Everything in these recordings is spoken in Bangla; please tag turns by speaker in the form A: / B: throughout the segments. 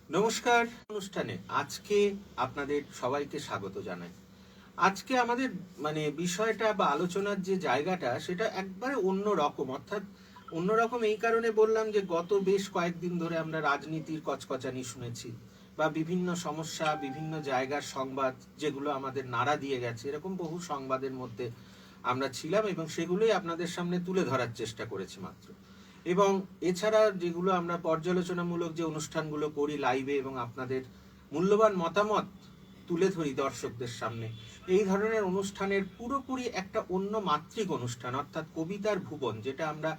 A: নমস্কার। অনুষ্ঠানে আজকে আপনাদের সবাইকে স্বাগত জানাই। আজকে আমাদের বিষয়টা বা আলোচনার যে জায়গাটা সেটা একবারে অন্য রকম। অর্থাৎ অন্যরকম এই কারণে বললাম যে গত বেশ কয়েকদিন ধরে আমরা রাজনীতির কচকচানি শুনেছি বা বিভিন্ন সমস্যা, বিভিন্ন জায়গার সংবাদ যেগুলো আমাদের নাড়া দিয়ে গেছে, এরকম বহু সংবাদের মধ্যে আমরা ছিলাম এবং সেগুলোই আপনাদের সামনে তুলে ধরার চেষ্টা করেছি মাত্র। এবং এছাড়া যেগুলো আমরা পর্যালোচনামূলক যে অনুষ্ঠানগুলো করি লাইভে এবং আপনাদের মূল্যবান মতামত তুলে ধরি দর্শকদের সামনে, এই ধরনের অনুষ্ঠানের পুরোপুরি একটা অন্য মাত্রিক অনুষ্ঠান, অর্থাৎ কবিতার ভুবন, যেটা আমরা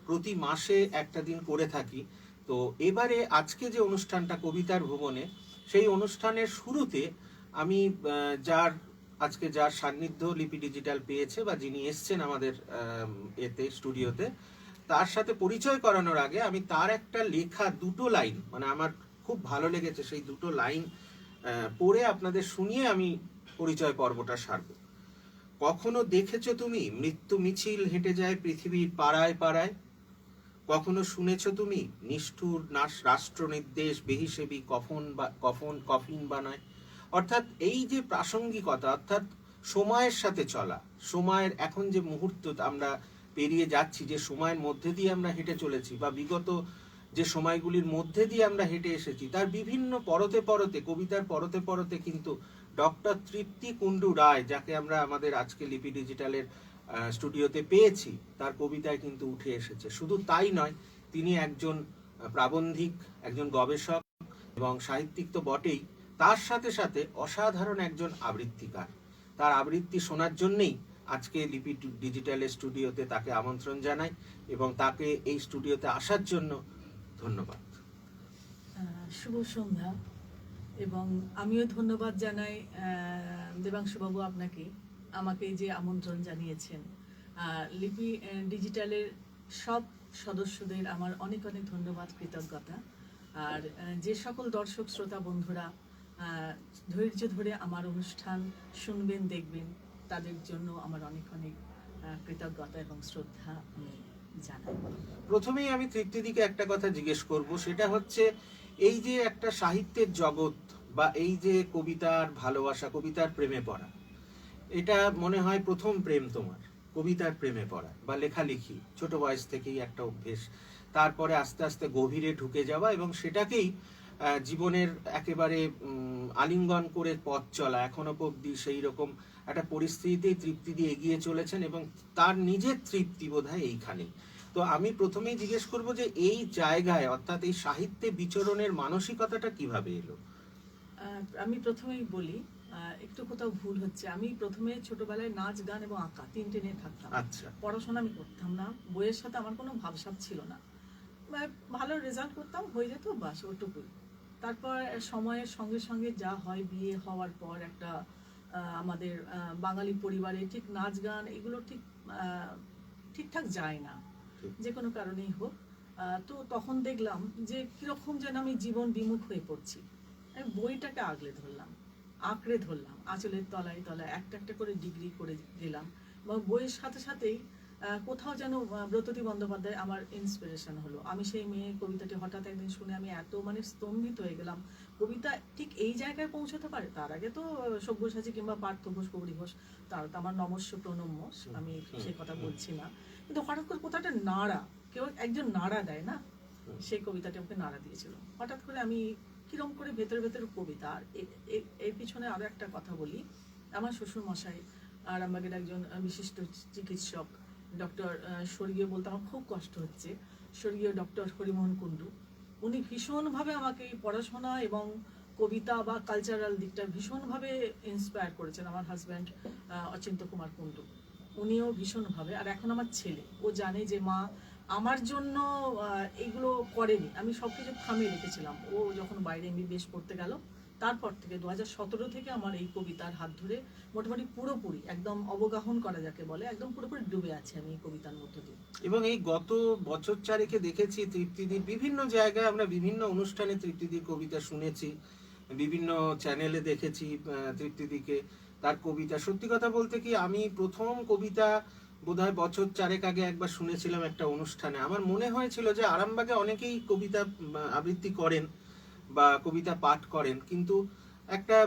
A: প্রতি মাসে একটা দিন করে থাকি। তো এবারে আজকে যে অনুষ্ঠানটা কবিতার ভুবনে, সেই অনুষ্ঠানের শুরুতে আমি যার সান্নিধ্য লিপি ডিজিটাল পেয়েছে বা যিনি এসছেন আমাদের স্টুডিওতে, তার সাথে পরিচয় করানোর আগে আমি তার একটা লেখা দুটো লাইন, আমার খুব ভালো লেগেছে, সেই দুটো লাইন পড়ে আপনাদের শুনিয়ে আমি পরিচয় পর্বটা সারব। কখনো দেখেছো তুমি মৃত্যু মিছিল হেঁটে যায় পৃথিবীর পাড়ায় পাড়ায়? কখনো শুনেছো তুমি নিষ্ঠুর রাষ্ট্র নির্দেশ বেহিসেবি কফিন বানায়? অর্থাৎ এই যে প্রাসঙ্গিকতা, অর্থাৎ সময়ের সাথে চলা, সময়ের এখন যে মুহূর্ত আমরা পেরিয়ে যাচ্ছি, যে সময়ের মধ্যে দিয়ে আমরা হেঁটে চলেছি বা বিগত যে সময়গুলির মধ্যে দিয়ে আমরা হেঁটে এসেছি, তার বিভিন্ন পরতে পরতে, কবিতার পরতে পরতে কিন্তু ডক্টর তৃপ্তি কুণ্ডু রায়, যাকে আমরা আমাদের আজকে লিপি ডিজিটালের স্টুডিওতে পেয়েছি, তার কবিতায় কিন্তু উঠে এসেছে। শুধু তাই নয়, তিনি একজন প্রাবন্ধিক, একজন গবেষক এবং সাহিত্যিক তো বটেই, তার সাথে সাথে অসাধারণ একজন আবৃত্তিকার। তার আবৃত্তি শোনার জন্যেই আজকে লিপি ডিজিটালের স্টুডিওতে তাকে আমন্ত্রণ জানাই এবং তাকে এই স্টুডিওতে আসার জন্য ধন্যবাদ।
B: শুভ সন্ধ্যা। এবং আমিও ধন্যবাদ জানাই দেবাংশুবাবু আপনাকে, আমাকে যে আমন্ত্রণ জানিয়েছেন। লিপি ডিজিটালের সব সদস্যদের আমার অনেক অনেক ধন্যবাদ, কৃতজ্ঞতা। আর যে সকল দর্শক শ্রোতা বন্ধুরা ধৈর্য ধরে আমার অনুষ্ঠান শুনবেন, দেখবেন, তাদের জন্য আমার অনেক অনেক কৃতজ্ঞতা এবং শ্রদ্ধা আমি জানাই।
A: প্রথমেই আমি তৃপ্তিদিকে একটা কথা জিজ্ঞেস করব, সেটা হচ্ছে এই যে একটা সাহিত্যের জগৎ বা এই যে কবিতার ভালোবাসা, কবিতার প্রেমে পড়া, এটা মনে হয় প্রথম প্রেম তোমার, কবিতার প্রেমে পড়া বা লেখালেখি ছোট বয়স থেকেই একটা অভ্যেস, তারপরে আস্তে আস্তে গভীরে ঢুকে যাওয়া এবং সেটাকেই জীবনের একেবারে আলিঙ্গন করে পথ চলা, এখনো অবধি সেই রকম একটা পরিস্থিতিতেই তৃপ্তি দিয়ে এগিয়ে চলেছেন এবং তার নিজের তৃপ্তি বোধহয় এইখানেই। তো আমি প্রথমেই জিজ্ঞেস করব যে এই জায়গায়, অর্থাৎ এই সাহিত্যে বিচরণের মানসিকতাটা কিভাবে এলো?
B: আমি প্রথমেই বলি, একটু কোথাও ভুল হচ্ছে। আমি প্রথমে ছোটবেলায় নাচ, গান এবং আঁকা তিনটে নিয়ে থাকতাম।
A: আচ্ছা।
B: পড়াশোনা আমি করতাম না, বইয়ের সাথে আমার কোনো ভাবসাব ছিল না। ভালো রেজাল্ট করতাম, হয়ে যেত, বাস ওটুকুই। তারপর সময়ের সঙ্গে সঙ্গে যা হয়, বিয়ে হওয়ার পর একটা আমাদের বাঙালি পরিবারে ঠিক নাচ গান এগুলো ঠিকঠাক যায় না, যে কোনো কারণেই হোক। তো তখন দেখলাম যে কিরকম যেন আমি জীবন বিমুখ হয়ে পড়ছি। আমি বইটাকে আঁকড়ে ধরলাম, আঁচলের তলায় তলায় একটা একটা করে ডিগ্রি করে গেলাম। এবং বইয়ের সাথে সাথেই কোথাও যেন ব্রততী বন্দ্যোপাধ্যায় আমার ইন্সপিরেশন হলো। আমি সেই মেয়ে কবিতাটি হঠাৎ একদিন শুনে আমি এত স্তম্ভিত হয়ে গেলাম, কবিতা ঠিক এই জায়গায় পৌঁছাতে পারে। তার আগে তো সব্যসাচী কিংবা পার্থ ঘোষ, কবরী ঘোষ, তার তো আমার নমস্য প্রণম্য, আমি সে কথা বলছি না, কিন্তু হঠাৎ করে কোথাও একটা নাড়া, কেউ একজন নাড়া দেয় না, সেই কবিতাটি আমাকে নাড়া দিয়েছিল। হঠাৎ করে আমি কিরম করে ভেতর ভেতর কবিতা। আর এর পিছনে আরো একটা কথা বলি, আমার শ্বশুর মশাই আরামবাগের একজন বিশিষ্ট চিকিৎসক, ডক্টর স্বর্গীয়, বলতে আমার খুব কষ্ট হচ্ছে, স্বর্গীয় ডক্টর হরিমোহন কুণ্ডু, উনি ভীষণভাবে আমাকে পড়াশোনা এবং কবিতা বা কালচারাল দিকটা ভীষণভাবে ইন্সপায়ার করেছেন। আমার হাজব্যান্ড অচিন্ত কুমার কুণ্ডু, উনিও ভীষণভাবে। আর এখন আমার ছেলে, ও জানে যে মা আমার জন্য এগুলো করেনি, আমি সব কিছু থামিয়ে রেখেছিলাম। ও যখন বাইরে এমবিবিএস পড়তে গেল, তারপর থেকে 2017 থেকে আমার এই কবিতার হাত ধরে মোটামুটি পুরোপুরি একদম অবগাহন করা যাকে বলে, একদম পুরোপুরি ডুবে আছি আমি এই কবিতার মধ্য দিয়ে।
A: এবং এই গত বছর চারেকে দেখেছি তৃপ্তিদির বিভিন্ন জায়গায়, আমরা বিভিন্ন অনুষ্ঠানে তৃপ্তিদির কবিতা শুনেছি, বিভিন্ন চ্যানেলে দেখেছি তৃপ্তিদিকে, তার কবিতা। সত্যি কথা বলতে কি, আমি প্রথম কবিতা বোধহয় বছর চারেক আগে একবার শুনেছিলাম একটা অনুষ্ঠানে। আমার মনে হয়েছিল যে আরামবাগে অনেকেই কবিতা আবৃত্তি করেন, বা কবিতা পাঠ করেন, কিন্তু একটা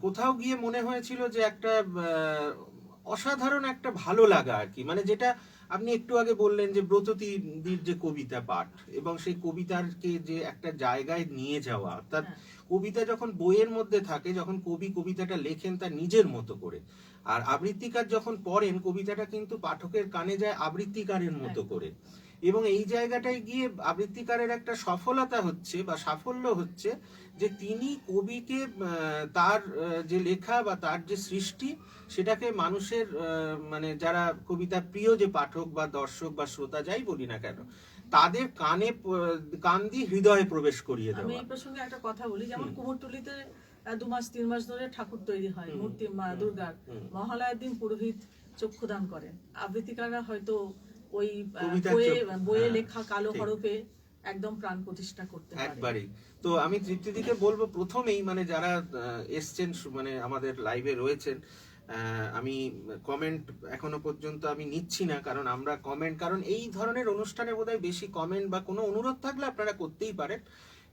A: কোথাও গিয়ে মনে হয়েছিল যে একটা অসাধারণ একটা ভালো লাগা আর কি, মানে যেটা আপনি একটু আগে বললেন যে ব্রততীর যে কবিতা পাঠ এবং সেই কবিতাকে যে একটা জায়গায় নিয়ে যাওয়া, অর্থাৎ
B: হ্যাঁ
A: কবিতা যখন বইয়ের মধ্যে থাকে, যখন কবি কবিতাটা লেখেন তার নিজের মতো করে, আর আবৃত্তিকার যখন পড়েন কবিতাটা কিন্তু পাঠকের কানে যায় আবৃত্তিকারের মতো
B: একদম।
A: করে। এবং এই জায়গাটায় গিয়ে আবৃত্তিকারের একটা সফলতা হচ্ছে বা সাফল্য হচ্ছে যে তিনি কবিকে তার যে লেখা বা তার যে সৃষ্টি সেটাকে মানুষের মানে যারা কবিতা প্রিয় যে পাঠক বা দর্শক বা শ্রোতা যাই বলি না কেন, তাদের কানে কান দিয়ে হৃদয়ে প্রবেশ করিয়ে
B: আমি
A: দেওয়া।
B: এই প্রসঙ্গে একটা কথা বলি, যেমন
A: হুম
B: কুমোরটুলিতে 2 মাস 3 মাস ধরে ঠাকুর তৈরি হয়,
A: হুম
B: মূর্তি মা
A: হুম
B: দুর্গার।
A: হুম।
B: মহালয়ার দিন পুরোহিত চক্ষুদান করেন, আবৃত্তিকাররা হয়তো ওই
A: কবিতার
B: বইয়ে
A: চোখ,
B: বইয়ে
A: হ্যাঁ,
B: লেখা কালো
A: ঠিক,
B: হরফে একদম প্রাণ প্রতিষ্ঠা করতে পারে।
A: একবারেই। তো আমি তৃপ্তিদিকে বলবো প্রথমেই, মানে যারা এসছেন মানে আমাদের লাইভে রয়েছেন, আমি কমেন্ট এখনো পর্যন্ত আমি নিচ্ছি না, কারণ আমরা কমেন্ট, কারণ এই ধরনের অনুষ্ঠানে বোধহয় বেশি কমেন্ট বা কোনো অনুরোধ থাকলে আপনারা করতেই পারেন,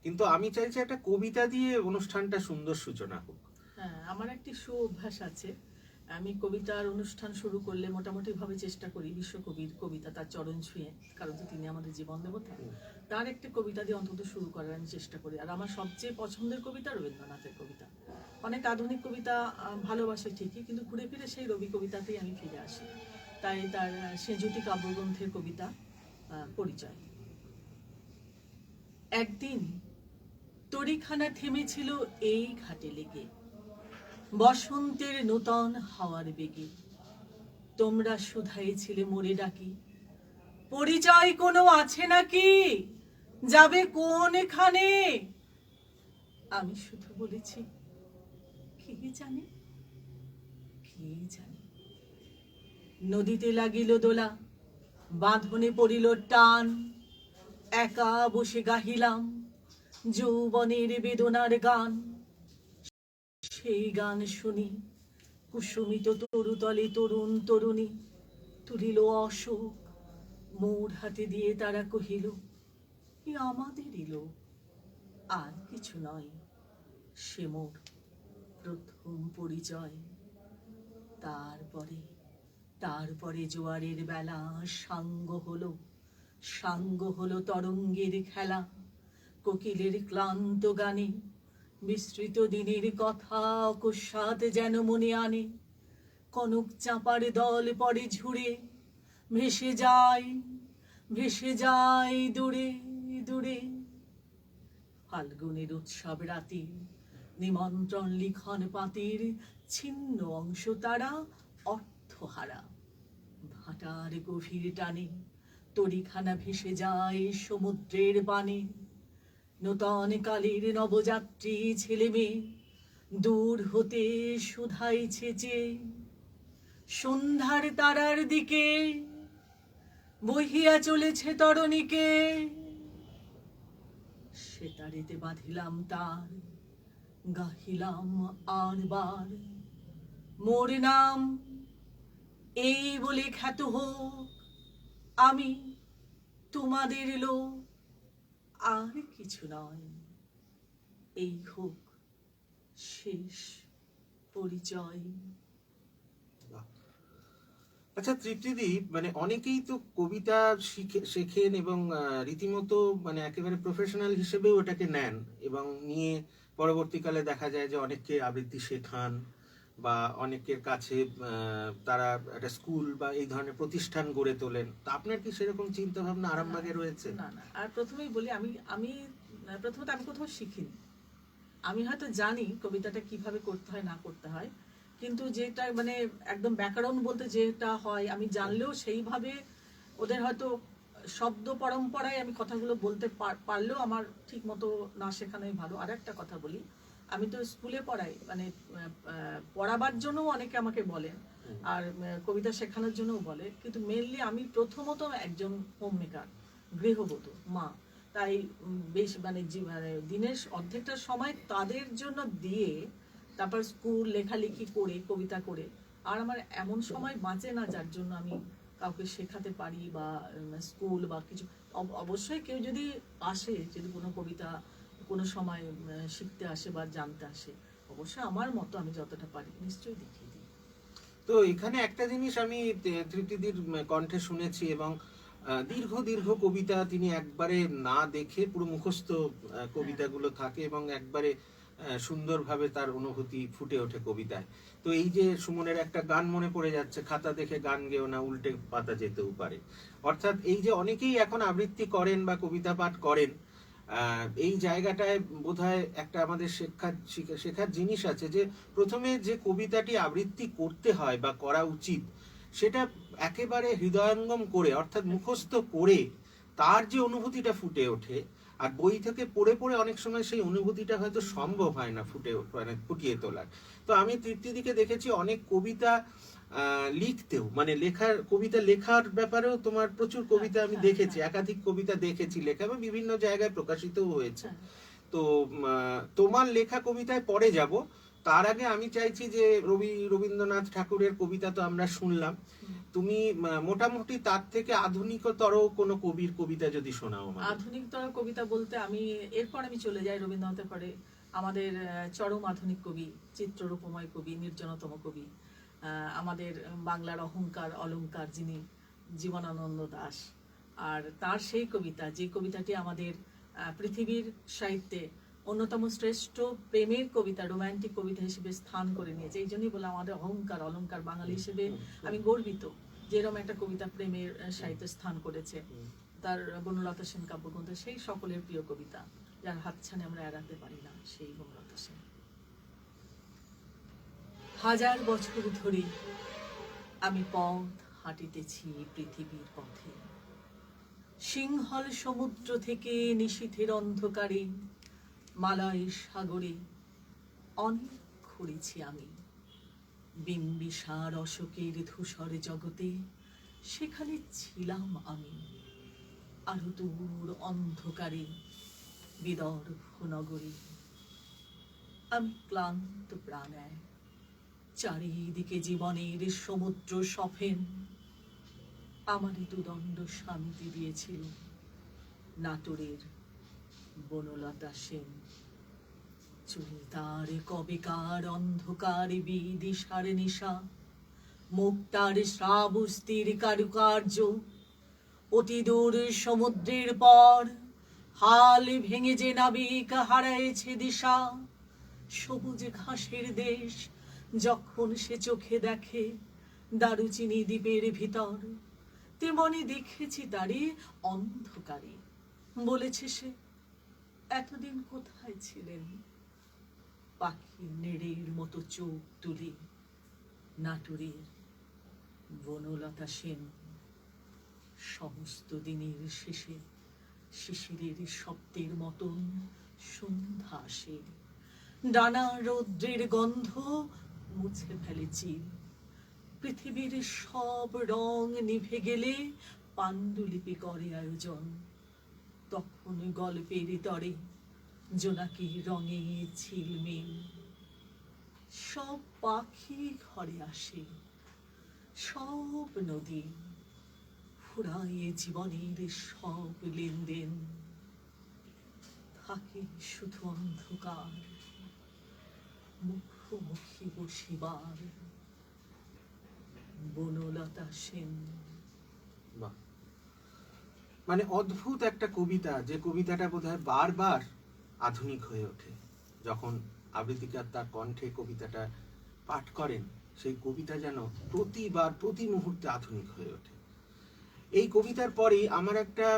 A: কিন্তু আমি চাইছি একটা কবিতা দিয়ে অনুষ্ঠানটা সুন্দর সূচনা হোক।
B: হ্যাঁ, আমার একটি অভ্যাস আছে। আমি কবিতার অনুষ্ঠান শুরু করলে মোটামুটি ভাবে চেষ্টা করি বিশ্বকবির কবিতা, তার চরণ ছুঁয়ে, কারণ তো তিনি আমাদের জীবন দেবতা, তার একটি কবিতা দিয়ে অন্তত শুরু করার আমি চেষ্টা করি। আর আমার সবচেয়ে পছন্দের কবিতা রবীন্দ্রনাথের কবিতা। অনেক আধুনিক কবিতা ভালোবাসে ঠিকই, কিন্তু ঘুরে ফিরে সেই রবি কবিতাতেই আমি ফিরে আসি। তাই তার সেঁজুতি কাব্যগ্রন্থের কবিতা পরিচয়। একদিন তরিখানা থেমেছিল এই ঘাটে লেগে, বসন্তের নূতন হাওয়ার বেগে। তোমরা শুধাইছিলে মোরে ডাকি, পরিচয় কোনো আছে নাকি, যাবে কোনখানে? আমি শুধু বলেছি, কে জানে, কে জানে। নদীতে লাগিল দোলা, বাঁধনে পড়িল টান, একা বসে গাহিলাম যৌবনের বেদনার গান। সেই গান শুনি কুসুমিত তরুতলে তরুণ তরুণী তুলিল অশোক, মোর হাতে দিয়ে তারা কহিল, এ আমাদেরই লোক, আর কিছু নয়, সে মোর প্রথম পরিচয়। তারপরে তারপরে জোয়ারের বেলা সাঙ্গ হলো তরঙ্গের খেলা, কোকিলের ক্লান্ত গানে বিস্তৃত দিনের কথা অকস্মাৎ যেন মনে আনে। কনক চাঁপার দল পরে ঝুড়ে, ভেসে যায় দূরে দূরে। ফাল্গুনের উৎসব রাতে নিমন্ত্রণ লিখন পাতির ছিন্ন অংশ তারা অর্থহারা। ভাটার গভীর টানে তরিখানা ভেসে যায় সমুদ্রের পানে। নূতন কালের নবযাত্রী ছেলে মেয়ে দূর হতে শুধাইছে যে, সন্ধ্যার তারার দিকে বহিয়া চলেছে তরণীকে। সে তারেতে বাঁধিলাম তার, গাহিলাম আর বার, মোর নাম এই বলে খ্যাত হোক, আমি তোমাদের লোক, আর কিছু নয়, এই হোক শেষ পরিচয়।
A: আচ্ছা তৃপ্তিদি, মানে অনেকেই তো কবিতা শেখেন এবং রীতিমতো মানে একেবারে প্রফেশনাল হিসেবেও ওটাকে নেন, এবং নিয়ে পরবর্তীকালে দেখা যায় যে অনেককে আবৃত্তি শেখান বা অনেকের কাছে তারা একটা স্কুল বা এই ধরনের প্রতিষ্ঠান গড়ে তোলেন। তা আপনার কি সেরকম চিন্তা ভাবনা আরামবাগে রয়েছে?
B: না না, আর প্রথমেই বলি, আমি আমি প্রথমত আমি কোথাও শিখিনি। আমি হয়তো জানি কবিতাটা কিভাবে করতে হয় না করতে হয়, কিন্তু যেটা মানে একদম ব্যাকরণ বলতে যেটা হয় আমি জানলেও সেইভাবে ওদের হয়তো শব্দ পরম্পরায় আমি কথাগুলো বলতে পারলেও আমার ঠিক মতো না শেখানোই ভালো। আর একটা কথা বলি, আমি তো স্কুলে পড়াই, মানে পড়াবার জন্যও অনেকে আমাকে বলেন, আর কবিতা শেখানোর জন্যও বলে, কিন্তু মেনলি আমি প্রথমত একজন হোম মেকার, গৃহবধূ মা। তাই বেশ মানে দিনের অর্ধেকটা সময় তাদের জন্য দিয়ে তারপর স্কুল লেখালেখি করে কবিতা করে, আর আমার এমন সময় বাঁচে না যার জন্য আমি কাউকে শেখাতে পারি বা স্কুল বা কিছু। অবশ্যই কেউ যদি আসে, যদি কোনো কবিতা কোনো সময় শিখতে আসে বা জানতে আসে, অবশ্যই আমার মতো আমি যতটা পারি নিশ্চয়ই দেখিয়ে দিই।
A: তো এখানে একটা জিনিস আমি তৃপ্তিদির কণ্ঠে শুনেছি, এবং দীর্ঘ দীর্ঘ কবিতা তিনি একবারে না দেখে পুরো মুখস্থ কবিতাগুলো থাকে, এবং একবারে সুন্দরভাবে তার অনুভূতি ফুটে ওঠে কবিতায়। তো এই যে সুমনের একটা গান মনে পড়ে যাচ্ছে, খাতা দেখে গান গেও না, উল্টে পাতা যেতেও পারে। অর্থাৎ এই যে অনেকেই এখন আবৃত্তি করেন বা কবিতা পাঠ করেন, এই জায়গাটায় বোধহয় একটা আমাদের শেখার জিনিস আছে, যে প্রথমে যে কবিতাটি আবৃত্তি করতে হয় বা করা উচিত, সেটা একেবারে হৃদয়ঙ্গম করে, অর্থাৎ মুখস্থ করে তার যে অনুভূতিটা ফুটে ওঠে। আর বই থেকে পড়ে পড়ে অনেক সময় সেই অনুভূতিটা হয়তো সম্ভব হয় না মানে ফুটিয়ে তোলার। তো আমি তৃপ্তিদিকে দেখেছি অনেক কবিতা লিখতেও, মানে কবিতা লেখার ব্যাপারেও তোমার প্রচুর কবিতা আমি দেখেছি, একাধিক কবিতা দেখেছি লেখা, এবং বিভিন্ন জায়গায় প্রকাশিতও হয়েছে। তো তোমার লেখা কবিতায় পরে যাব, তার আগে আমি চাইছি যে রবীন্দ্রনাথ ঠাকুরের কবিতা তো আমরা শুনলাম, তুমি মোটামুটি তার থেকে আধুনিকতর কোনো কবির কবিতা যদি শোনাও।
B: আধুনিকতর কবিতা বলতে এরপর আমি চলে যাই রবীন্দ্রনাথের পরে আমাদের চরম আধুনিক কবি, চিত্ররূপময় কবি, নির্জনতম কবি, আমাদের বাংলার অহংকার অলংকার, যিনি জীবনানন্দ দাশ। আর তার সেই কবিতা, যে কবিতাটি আমাদের পৃথিবীর সাহিত্যে অন্যতম শ্রেষ্ঠ প্রেমের কবিতা, রোম্যান্টিক কবিতা হিসেবে স্থান করে নিয়েছে। এই জন্যই বলে আমাদের অহংকার অলংকার, বাঙালি হিসেবে আমি গর্বিত যে এরকম একটা কবিতা প্রেমের সাহিত্যে স্থান করেছে। তার বনলতা সেন কাব্যগ্রন্থ সেই সকলের প্রিয় কবিতা, যার হাতছানি আমরা এড়াতে পারি না, সেই বনলতা সেন। হাজার বছর ধরে আমি পথ হাঁটিতেছি পৃথিবীর পথে, সিংহল সমুদ্র থেকে নিশীথের অন্ধকারে, মালয় সাগরে অনেক ঘুরেছি আমি। বিম্বিসার অশোকের ধূসর জগতে সেখানে ছিলাম আমি। আরো দূর অন্ধকারে বিদর্ভ নগরী আমি ক্লান্ত প্রাণে, চারিদিকে জীবনের সমুদ্র সফেন। আমারই দুদণ্ড শান্তি দিয়েছিল নাটোরের বনলতা সেন। চুল তার কবেকার অন্ধকার বিদিশার নিশা, মুখ তার শ্রাবস্তির কারুকার্য, অতি দূর সমুদ্রের পর হাল ভেঙে যে নাবিক হারাইছে দিশা। সবুজ ঘাসের দেশ যখন সে চোখে দেখে দারুচিনি দ্বীপের ভিতর, তেমনি দেখেছি তারে অন্ধকারে। বলেছে সে, এতদিন কোথায় ছিলেন? পাখি নেড়ের মতো চোখ তুলে নাটোরের বনলতা সেন। সমস্ত দিনের শেষে শিশিরের শব্দের মতন সন্ধ্যা আসে, ডানা রৌদ্রের গন্ধ মুছে ফেলে চিল। পৃথিবীর সব রং নিভে গেলে পাণ্ডুলিপি করে আয়োজন, তখন গল্পের তরে জোনাকি রঙে ঝিলমিল। সব পাখি ঘরে আসে, সব নদী ফুরায়ে জীবনের সব লেনদেন। থাকে শুধু অন্ধকার, মুখোমুখি বসিবার বনলতা সেন।
A: বাহ, মানে অদ্ভুত একটা কবিতা, যে কবিতাটা বোধহয় বারবার আধুনিক হয়ে ওঠে। যখন আবৃত্তিকার তার কণ্ঠে কবিতাটা পাঠ করেন, সেই কবিতা যেন প্রতিবার প্রতি মুহূর্তে আধুনিক হয়ে ওঠে। এই কবিতার পরেই আমার একটা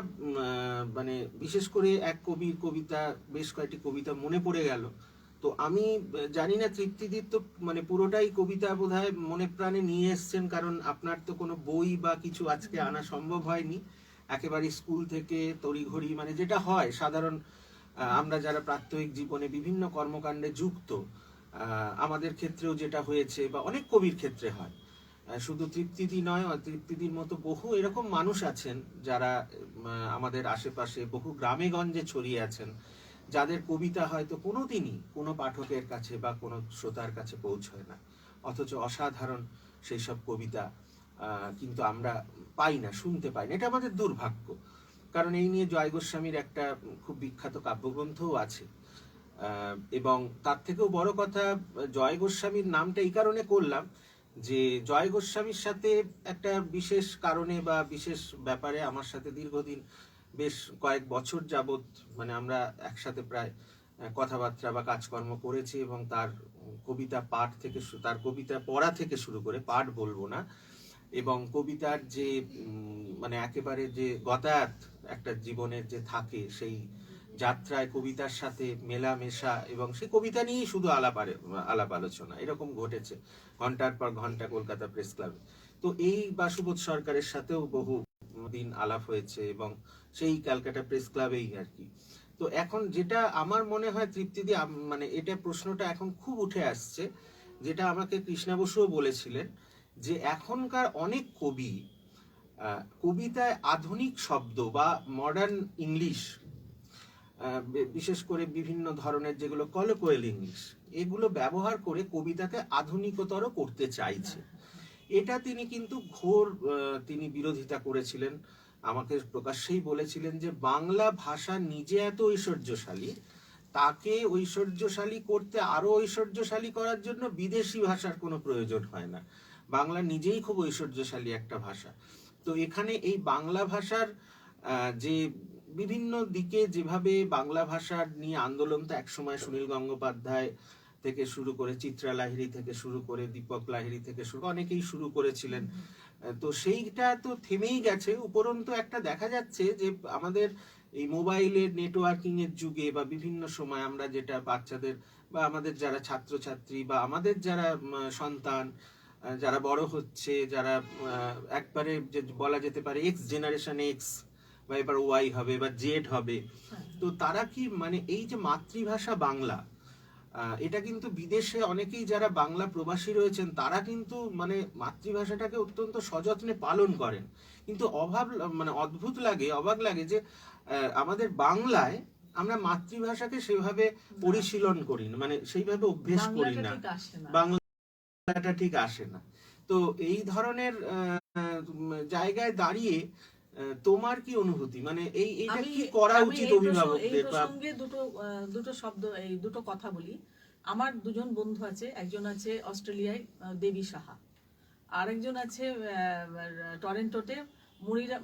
A: মানে বিশেষ করে এক কবির কবিতা, বেশ কয়েকটি কবিতা মনে পড়ে গেল। তো আমি জানি না তৃপ্তিদির তো মানে পুরোটাই কবিতা বোধহয় মনে প্রাণে নিয়ে এসছেন, কারণ আপনার তো কোনো বই বা কিছু আজকে আনা সম্ভব হয়নি, একেবারে স্কুল থেকে তড়িঘড়ি, মানে যেটা হয় সাধারণ আমরা যারা প্রাত্যহিক জীবনে বিভিন্ন কর্মকাণ্ডে যুক্ত, আমাদের ক্ষেত্রেও যেটা হয়েছে বা অনেক কবির ক্ষেত্রে হয়। শুধু তৃপ্তিদি নয়, তৃপ্তিদির মতো বহু এরকম মানুষ আছেন যারা আমাদের আশেপাশে বহু গ্রামে গঞ্জে ছড়িয়ে আছেন, যাদের কবিতা হয়তো কোনোদিনই কোনো পাঠকের কাছে বা কোনো শ্রোতার কাছে পৌঁছয় না, অথচ অসাধারণ সেই সব কবিতা কিন্তু আমরা পাই না, শুনতে পাই না। এটা আমাদের দুর্ভাগ্য, কারণ এই নিয়ে জয় গোস্বামীর একটা খুব বিখ্যাত কাব্যগ্রন্থও আছে। এবং তার থেকেও বড় কথা, জয় গোস্বামীর নামটা এই কারণে করলাম যে জয় গোস্বামীর সাথে একটা বিশেষ কারণে বা বিশেষ ব্যাপারে আমার সাথে দীর্ঘদিন বেশ কয়েক বছর যাবত মানে আমরা একসাথে প্রায় কথাবার্তা বা কাজকর্ম করেছি, এবং তার কবিতা পাঠ থেকে তার কবিতা পড়া থেকে শুরু করে, পাঠ বলবো না, এবং কবিতার যে মানে একেবারে যে গতায়াত একটা জীবনের যে থাকে, সেই যাত্রায় কবিতার সাথে মেলামেশা, এবং সেই কবিতা নিয়েই শুধু আলাপ আলোচনা এরকম ঘটেছে ঘন্টার পর ঘন্টা কলকাতা প্রেস ক্লাবে। তো এই বা সুবোধ সরকারের সাথেও বহু দিন আলাপ হয়েছে, এবং সেই ক্যালকাটা প্রেস ক্লাবেই আর কি। তো এখন যেটা আমার মনে হয় তৃপ্তিদি, মানে এটা প্রশ্নটা এখন খুব উঠে আসছে, যেটা আমাকে কৃষ্ণা বসুও বলেছিলেন, যে এখনকার অনেক কবি কবিতায় আধুনিক শব্দ বা মডার্ন ইংলিশ, বিশেষ করে বিভিন্ন ধরনের যেগুলো কলোকুয়াল ইংলিশ, এগুলো ব্যবহার করে কবিতাকে আধুনিকতর করতে চাইছে। এটা তিনি কিন্তু ঘোর তিনি বিরোধিতা করেছিলেন, আমাকে প্রকাশ্যেই বলেছিলেন যে বাংলা ভাষা নিজে এত ঐশ্বর্যশালী, তাকে ঐশ্বর্যশালী করতে, আরো ঐশ্বর্যশালী করার জন্য বিদেশি ভাষার কোনো প্রয়োজন হয় না, বাংলা নিজেই খুব ঐশ্বর্যশালী একটা ভাষা। তো এখানে এই বাংলা ভাষার যে বিভিন্ন দিকে যেভাবে বাংলা ভাষা নিয়ে আন্দোলন তো একসময় সুনীল গঙ্গোপাধ্যায় থেকে শুরু করে, চিত্রা লাহিড়ী থেকে শুরু করে, দীপক লাহিড়ী থেকে শুরু অনেকেই শুরু করেছিলেন, তো সেইটা তো থেমেই গেছে। উপরন্তু একটা দেখা যাচ্ছে যে আমাদের এই মোবাইলের নেটওয়ার্কিং এর যুগে বা বিভিন্ন সময় আমরা যেটা বাচ্চাদের বা আমাদের যারা ছাত্রছাত্রী বা আমাদের যারা সন্তান যারা বড় হচ্ছে, যারা একবারে যে বলা যেতে পারে এক্স জেনারেশন এক্স, বা এবার ওয়াই হবে বা জেড হবে, তো তারা কি মানে এই যে মাতৃভাষা বাংলা, এটা কিন্তু বিদেশে অনেকেই যারা বাংলা প্রবাসী রয়েছেন তারা কিন্তু মানে মাতৃভাষাটাকে অত্যন্ত সযত্নে পালন করেন, কিন্তু মানে অদ্ভুত লাগে, অবাক লাগে যে আমাদের বাংলায় আমরা মাতৃভাষাকে সেভাবে পরিশীলন করি না, মানে সেইভাবে অভ্যেস করি না, বাংলাটা ঠিক আসে না। তো এই ধরনের জায়গায় দাঁড়িয়ে তোমার কি অনুভূতি, মানে এইটা কি করা উচিত অভিভাবকদের?
B: প্রসঙ্গে দুটো শব্দ, এই দুটো কথা বলি। আমার দুজন বন্ধু আছে, একজন আছে অস্ট্রেলিয়ায় দেবী সাহা, আর একজন আছে টরেন্টোতে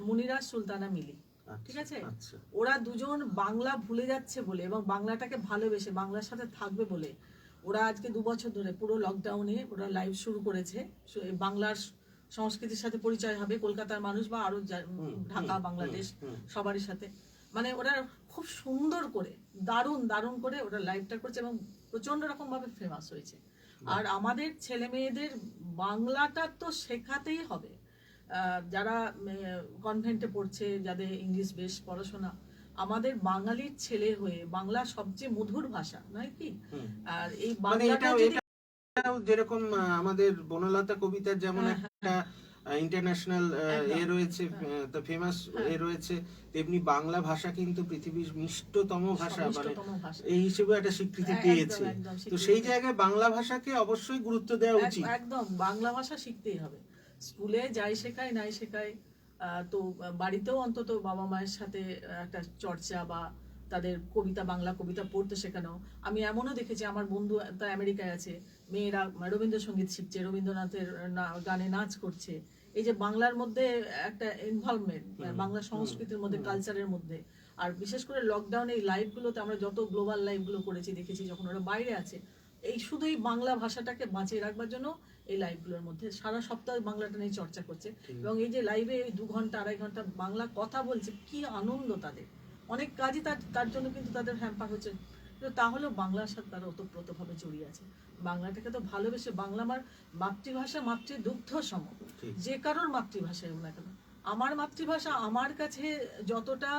B: মুনিরা সুলতানা মিলি। ঠিক আছে, ওরা দুজন বাংলা ভুলে যাচ্ছে বলে এবং বাংলাটাকে ভালোবেসে বাংলার সাথে থাকবে বলে ওরা আজকে 2 বছর ধরে পুরো লকডাউনে ওরা লাইভ শুরু করেছে। বাংলার সংস্কৃতির সাথে পরিচয় হবে কলকাতার মানুষ বা আরো ঢাকা বাংলাদেশ সবারই সাথে, মানে ওরা খুব সুন্দর করে দারুণ করে ওরা লাইভটা করছে এবং প্রচন্ড রকম ভাবে ফেমাস হয়েছে। আর আমাদের ছেলে মেয়েদের বাংলাটা তো শেখাতেই হবে, যারা কনভেন্টে পড়ছে, যাদের ইংলিশ বেশ পড়াশোনা, আমাদের বাঙালির ছেলে হয়ে বাংলা সবচেয়ে মধুর ভাষা নয় কি? আর এই বাংলাটা
A: যেরকম আমাদের বনলতা কবিতার যেমন একটা ইন্টারন্যাশনাল এ রয়েছে, ফেমাস এ রয়েছে, তেমনি বাংলা ভাষা কিন্তু পৃথিবীর মিষ্টতম ভাষা, মানে এই হিসেবে একটা স্বীকৃতি পেয়েছে। তো সেই জায়গায় বাংলা ভাষাকে অবশ্যই গুরুত্ব দেওয়া উচিত।
B: একদম, বাংলা ভাষা শিখতেই হবে। স্কুলে যাই শেখায় নাই শেখায়, তো বাড়িতেও অন্তত বাবা মায়ের সাথে একটা চর্চা বা তাদের বাংলা কবিতা পড়তে শেখানো। আমি এমনও দেখেছি, আমার বন্ধু তা আমেরিকায় আছে, মেয়েরা রবীন্দ্রসঙ্গীত শিখছে, রবীন্দ্রনাথের গানে নাচ করছে। এই যে বাংলার মধ্যে একটা ইনভলভমেন্ট, বাংলা সংস্কৃতির মধ্যে, কালচারের মধ্যে। আর বিশেষ করে লকডাউনে এই লাইভগুলোতে আমরা যত গ্লোবাল লাইভগুলো করেছি দেখেছি, যখন ওরা বাইরে আছে, এই শুধুই বাংলা ভাষাটাকে বাঁচিয়ে রাখবার জন্য এই লাইভগুলোর মধ্যে সারা সপ্তাহ বাংলাটা নিয়ে চর্চা করছে। এবং এই যে লাইভে 2 ঘন্টা 2.5 ঘন্টা বাংলা কথা বলছে, কি আনন্দ তাদের। অনেক কাজই তার জন্য কিন্তু তাদের হ্যাম্পার হচ্ছে, কিন্তু তাহলেও বাংলার সাথে তারা ওতপ্রোতভাবে জড়িয়ে আছে। বাংলাটাকে তো ভালোবেসে, বাংলা আমার মাতৃভাষা, মাতৃদুগ্ধ সম, যে কারোর মাতৃভাষা হোক না কেন। আমার মাতৃভাষা আমার কাছে যতটা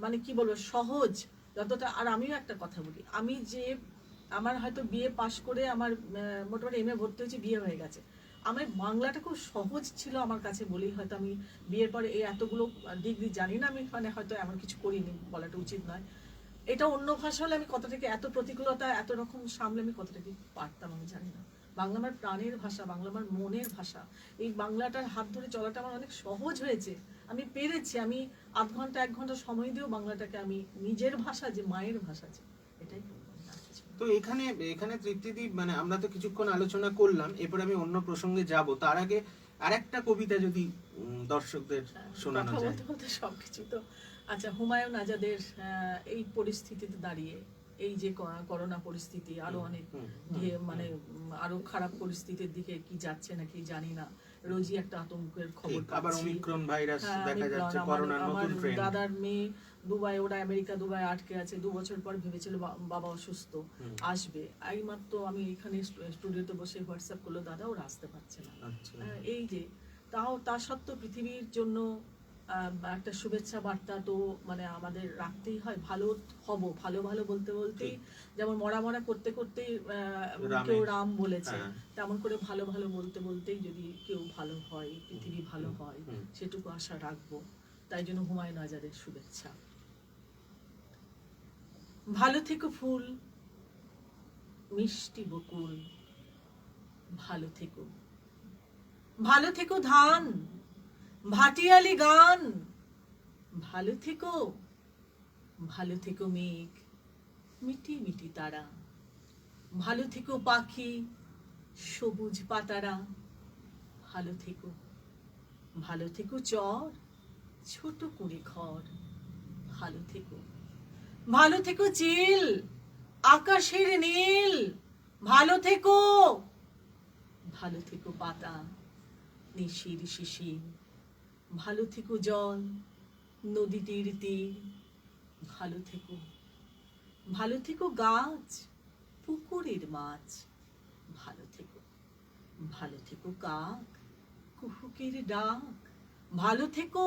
B: মানে কি বলবো সহজ, যতটা। আর আমিও একটা কথা বলি, আমি যে আমার হয়তো বিএ পাশ করে আমার মোটামুটি এমএ ভর্তি হয়েছে, বিয়ে হয়ে গেছে, আমার বাংলাটা খুব সহজ ছিল আমার কাছে বলেই হয়তো আমি বিয়ের পরে এই এতগুলো ডিগ্রি, জানি না আমি মানে হয়তো এমন কিছু করিনি, বলাটা উচিত নয়। এটা অন্য ভাষা হলে আমি কতটাকে এত প্রতিকূলতা এত রকম সামলে আমি কতটাকে পারতাম আমি জানি না। বাংলা আমার প্রাণের ভাষা, বাংলা আমার মনের ভাষা। এই বাংলাটার হাত ধরে চলাটা আমার অনেক সহজ হয়েছে। আমি পেরেছি, আমি আধ ঘন্টা 1 ঘন্টা সময় দিয়েও বাংলাটাকে আমি নিজের ভাষা, যে মায়ের ভাষা, যে এটাই করবো, আর কিছু না।
A: তো এখানে এখানে তৃপ্তিদি, মানে আমরা তো কিছুক্ষণ আলোচনা করলাম, এরপর আমি অন্য প্রসঙ্গে যাব, তার আগে আরেকটা কবিতা যদি দর্শকদের শোনানো
B: কথা
A: যায়।
B: বলতে বলতে সবকিছু তো, আচ্ছা, হুমায়ুন আজাদের এই পরিস্থিতিতে দাঁড়িয়ে, এই যে করোনা পরিস্থিতি আরো অনেক মানে আরো খারাপ পরিস্থিতির দিকে কি যাচ্ছে নাকি জানি না, রোজই একটা আতঙ্কের খবর
A: ঠিক, আবার
B: পাচ্ছি।
A: ওমিক্রন ভাইরাস
B: হ্যাঁ,
A: দেখা
B: ওমিক্রন,
A: যাচ্ছে,
B: আমার
A: করোনার
B: আমার
A: নতুন ট্রেন্ড।
B: দাদার মেয়ে দুবাই, ওরা আমেরিকা দুবাই আটকে আছে, 2 বছর পর ভেবেছিল বাবা অসুস্থ, আসবে, এইমাত্র আমি এখানে স্টুডিওতে বসে হোয়াটসঅ্যাপ করলো, দাদা ওরা আসতে পারছে না।
A: আচ্ছা।
B: এই যে, তাও তা সত্ত্বেও পৃথিবীর জন্য একটা শুভেচ্ছা বার্তা তো মানে আমাদের রাখতেই হয়। ভালো হব, ভালো ভালো বলতে বলতেই, যেমন মরা মরা করতে করতেই কেউ রাম বলেছে,
A: হ্যাঁ।
B: তেমন করে ভালো ভালো বলতে বলতেই যদি কেউ ভালো হয়, পৃথিবী ভালো হয়, সেটুকু আশা রাখবো। তাই জন্য হুমায়ুন আজাদের শুভেচ্ছা। ভালো থেকো ফুল, মিষ্টি বকুল, ভালো থেকো, ভালো থেকো ধান, ভাটিয়ালি গান, ভালো থেকো, ভালো থেকো মেঘ, মিটি মিটি তারা, ভালো থেকো পাখি, সবুজ পাতারা, ভালো থেকো, ভালো থেকো চর, ছোট কুড়ি ঘর, ভালো থেকো, ভালো থেকো চিল, আকাশের নীল, ভালো থেকো, ভালো থেকো পাতা, নিশির শিশির, ভালো থেকো জল, নদীটির তীর, ভালো থেকো, ভালো থেকো গাছ, পুকুরের মাছ, ভালো থেকো, ভালো থেকো কাক, কুহুকের ডাক, ভালো থেকো,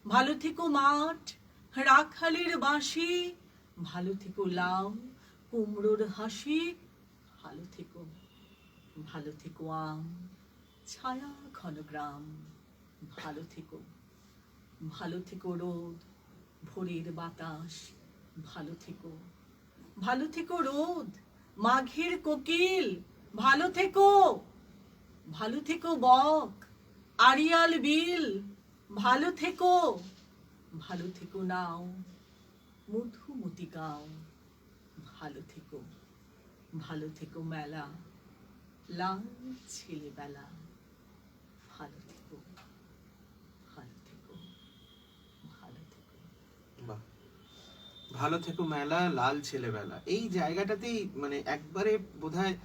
B: ভালো থেকো মাঠ, রাখালের বাঁশি, ভালো থেকো লাউ, কুমড়োর হাসি, ভালো থেকো, ভালো থেকো আম, ছায়া ঘন গ্রাম, ভালো থেকো, ভালো থেকো রোদ, ভোরের বাতাস, ভালো থেকো, ভালো থেকো রোদ, মাঘের কোকিল, ভালো থেকো, ভালো থেকো বক, আড়িয়াল বিল, ভালো থেকো, ভালো থেকো নাও, মধুমতি গাও, ভালো থেকো, ভালো থেকো মেলা, লাল ছেলেবেলা, ভালো থেকো, ভালো থেকো, ভালো থেকো।
A: বাহ, ভালো থেকো মেলা, লাল ছেলেবেলা, এই জায়গাটাতেই মানে একবারে বোধহয়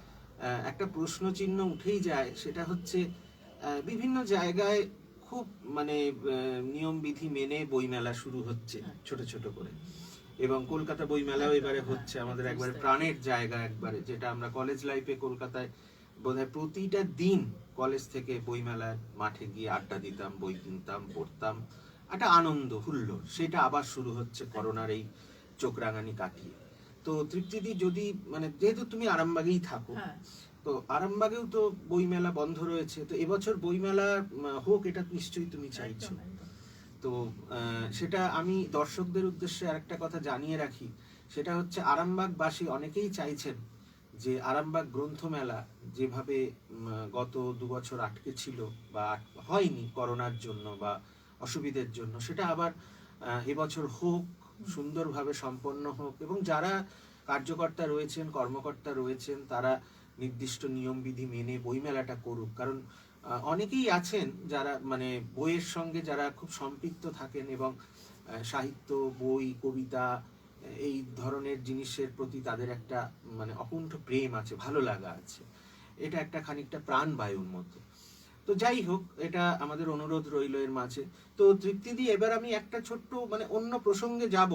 A: একটা প্রশ্ন চিহ্ন উঠেই যায়। সেটা হচ্ছে বিভিন্ন জায়গায় খুব মানে নিয়ম বিধি মেনে বইমেলা শুরু হচ্ছে ছোট ছোট করে, এবং কলকাতা বইমেলাও এবারে হচ্ছে, আমাদের একবারে প্রাণের জায়গা, একবারে যেটা আমরা কলেজ লাইফে কলকাতায় বোধহয় প্রতিটা দিন কলেজ থেকে বইমেলার মাঠে গিয়ে আড্ডা দিতাম, বই কিনতাম, পড়তাম, একটা আনন্দ হুল্লোড়, সেটা আবার শুরু হচ্ছে করোনার এই চোখ রাঙানি কাটিয়ে। তো তৃপ্তিদি, যদি মানে যেহেতু তুমি আরামবাগেই থাকো, তো আরামবাগেও তো বইমেলা বন্ধ রয়েছে, তো এবছর বইমেলা হোক, এটা নিশ্চয়ই তুমি চাইছো। তো সেটা আমি দর্শকদের উদ্দেশ্যে আরেকটা কথা জানিয়ে রাখি, সেটা হচ্ছে আরামবাগবাসী অনেকেই চাইছেন যে আরামবাগ গ্রন্থমেলা যেভাবে গত 2 বছর আটকে ছিল বা হয়নি করোনার জন্য বা অসুবিধার জন্য, সেটা আবার এবছর হোক, সুন্দরভাবে সম্পন্ন হোক, এবং যারা কার্যকর্তা রয়েছেন, কর্মকর্তা রয়েছেন, তারা নির্দিষ্ট নিয়মবিধি মেনে বইমেলাটা করুক। কারণ অনেকেই আছেন যারা মানে বইয়ের সঙ্গে যারা খুব সম্পৃক্ত থাকেন, এবং সাহিত্য, বই, কবিতা, এই ধরনের জিনিসের প্রতি তাদের একটা মানে অকুণ্ঠ প্রেম আছে, ভালো লাগা আছে, এটা একটা খানিকটা প্রাণবায়ুর মতো। তো যাই হোক, এটা আমাদের অনুরোধ রইল এর মাঝে। তো তৃপ্তিদি, এবার আমি একটা ছোট্ট মানে অন্য প্রসঙ্গে যাব।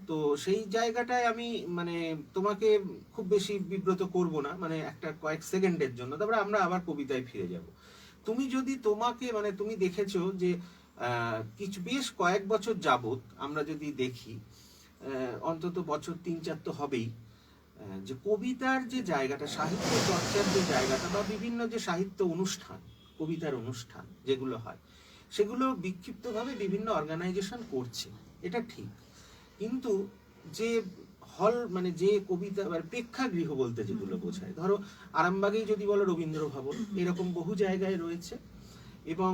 A: তো সেই জায়গাটায় আমি মানে তোমাকে খুব বেশি বিব্রত করব না, মানে একটা কয়েক সেকেন্ডের জন্য, তারপরে আমরা আবার কবিতায় ফিরে যাব। তুমি যদি তোমাকে মানে তুমি দেখেছো যে কিছু বেশ কয়েক বছর যাবত আমরা যদি দেখি, অন্তত বছর 3-4 তো হবেই, যে কবিতার যে জায়গাটা, সাহিত্য চর্চার যে জায়গাটা, বা বিভিন্ন যে সাহিত্য অনুষ্ঠান, কবিতার অনুষ্ঠান যেগুলো হয়, সেগুলো বিক্ষিপ্তভাবে বিভিন্ন অর্গানাইজেশন করছে, এটা ঠিক। কিন্তু যে হল মানে যে কবিতা মানে প্রেক্ষাগৃহ বলতে যেগুলো বোঝায়, ধরো আরামবাগেই যদি বলো রবীন্দ্র ভবন, এরকম বহু জায়গায় রয়েছে, এবং